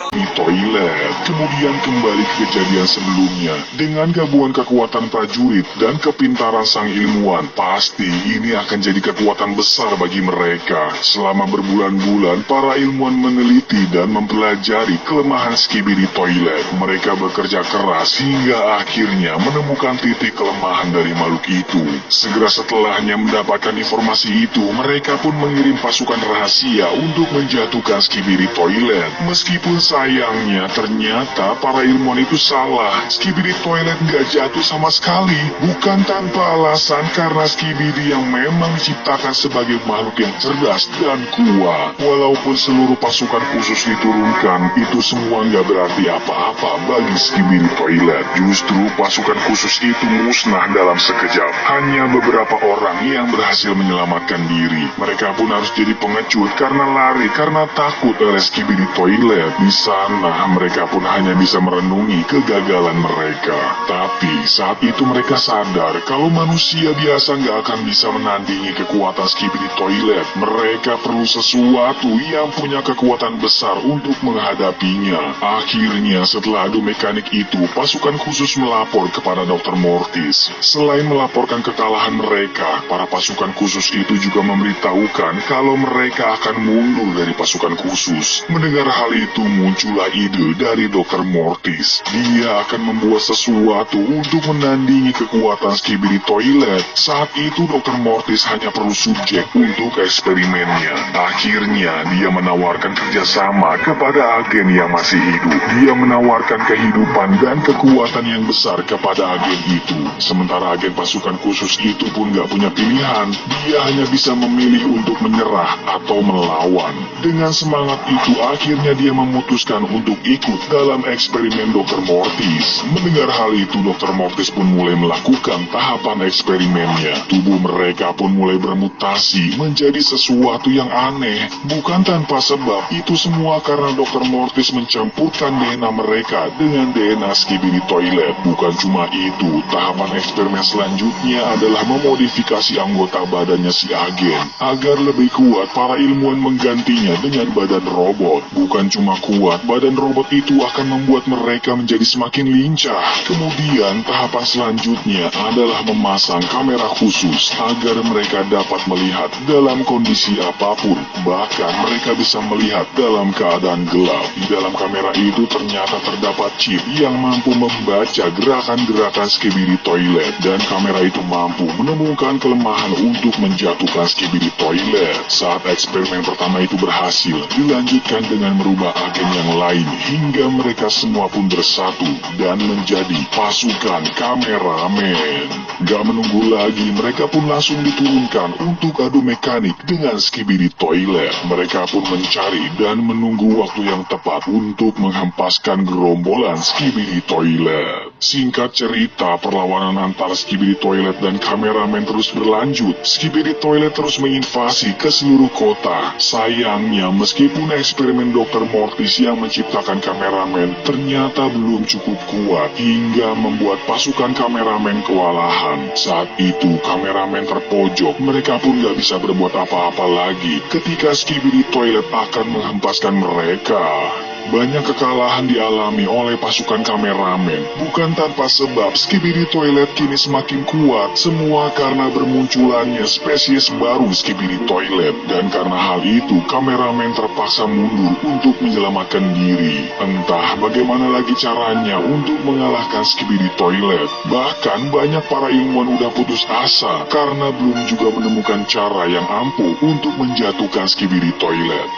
Di toilet, kemudian kembali ke kejadian sebelumnya. Dengan gabungan kekuatan prajurit dan kepintaran sang ilmuwan, pasti ini akan jadi kekuatan besar bagi mereka. Selama berbulan-bulan, para ilmuwan meneliti dan mempelajari kelemahan Skibidi Toilet. Mereka bekerja keras hingga akhirnya menemukan titik kelemahan dari makhluk itu. Segera setelahnya mendapatkan informasi itu, mereka pun mengirim pasukan rahasia untuk menjatuhkan Skibidi Toilet. Meskipun sayangnya ternyata para ilmuwan itu salah. Skibidi Toilet nggak jatuh sama sekali. Bukan tanpa alasan, karena Skibidi yang memang diciptakan sebagai makhluk yang cerdas dan kuat. Walaupun seluruh pasukan khusus diturunkan, itu semua nggak berarti apa-apa bagi Skibidi Toilet. Justru pasukan khusus itu musnah dalam sekejap. Hanya beberapa orang yang berhasil menyelamatkan diri. Mereka pun harus jadi pengecut karena lari karena takut oleh Skibidi Toilet. Di sana mereka pun hanya bisa merenungi kegagalan mereka. Tapi saat itu mereka sadar kalau manusia biasa nggak akan bisa menandingi kekuatan Skibidi Toilet. Mereka perlu sesuatu yang punya kekuatan besar untuk menghadapinya. Akhirnya setelah adu mekanik itu, pasukan khusus melapor kepada Dr. Mortis. Selain melaporkan kekalahan mereka, para pasukan khusus itu juga memberitahukan kalau mereka akan mundur dari pasukan khusus. Mendengar hal itu, muncullah ide dari Dr. Mortis. Dia akan membuat sesuatu untuk menandingi kekuatan Skibidi Toilet. Saat itu Dr. Mortis hanya perlu subjek untuk eksperimennya. Akhirnya dia menawarkan kerjasama kepada agen yang masih hidup. Dia menawarkan kehidupan dan kekuatan yang besar kepada agen itu. Sementara agen pasukan khusus itu pun gak punya pilihan. Dia hanya bisa memilih untuk menyerah atau melawan. Dengan semangat itu akhirnya dia memutuskan untuk ikut dalam eksperimen Dr. Mortis. Mendengar hal itu, Dr. Mortis pun mulai melakukan tahapan eksperimennya. Tubuh mereka pun mulai bermutasi menjadi sesuatu yang aneh. Bukan tanpa sebab, itu semua karena Dr. Mortis mencampurkan DNA mereka dengan DNA Skibidi Toilet. Bukan cuma itu, tahapan eksperimen selanjutnya adalah memodifikasi anggota badannya si agen. Agar lebih kuat, para ilmuwan menggantinya dengan badan robot. Bukan cuma kuat, badan robot itu akan membuat mereka menjadi semakin lincah. Kemudian tahapan selanjutnya adalah memasang kamera khusus agar mereka dapat melihat dalam kondisi apapun. Bahkan mereka bisa melihat dalam keadaan gelap. Di dalam kamera itu ternyata terdapat chip yang mampu membaca gerakan-gerakan Skibidi Toilet. Dan kamera itu mampu menemukan kelemahan untuk menjatuhkan Skibidi Toilet. Saat eksperimen pertama itu berhasil, dilanjutkan dengan merubah agen yang lain hingga mereka semua pun bersatu dan menjadi pasukan kameramen. Gak menunggu lagi, mereka pun langsung diturunkan untuk adu mekanik dengan Skibidi Toilet. Mereka pun mencari dan menunggu waktu yang tepat untuk menghempaskan gerombolan Skibidi Toilet. Singkat cerita, perlawanan antara Skibidi Toilet dan kameramen terus berlanjut. Skibidi Toilet terus menginvasi ke seluruh kota. Sayangnya, meskipun eksperimen Dr. Mortis yang menciptakan kameramen ternyata belum cukup kuat hingga membuat pasukan kameramen kewalahan. Saat itu, kameramen terpojok. Mereka pun gak bisa berbuat apa-apa lagi ketika Skibidi Toilet akan menghempaskan mereka. Banyak kekalahan dialami oleh pasukan kameramen. Bukan tanpa sebab, Skibidi Toilet kini semakin kuat. Semua karena bermunculannya spesies baru Skibidi Toilet. Dan karena hal itu, kameramen terpaksa mundur untuk menyelamatkan diri. Entah bagaimana lagi caranya untuk mengalahkan Skibidi Toilet. Bahkan banyak para ilmuwan udah putus asa karena belum juga menemukan cara yang ampuh untuk menjatuhkan Skibidi Toilet.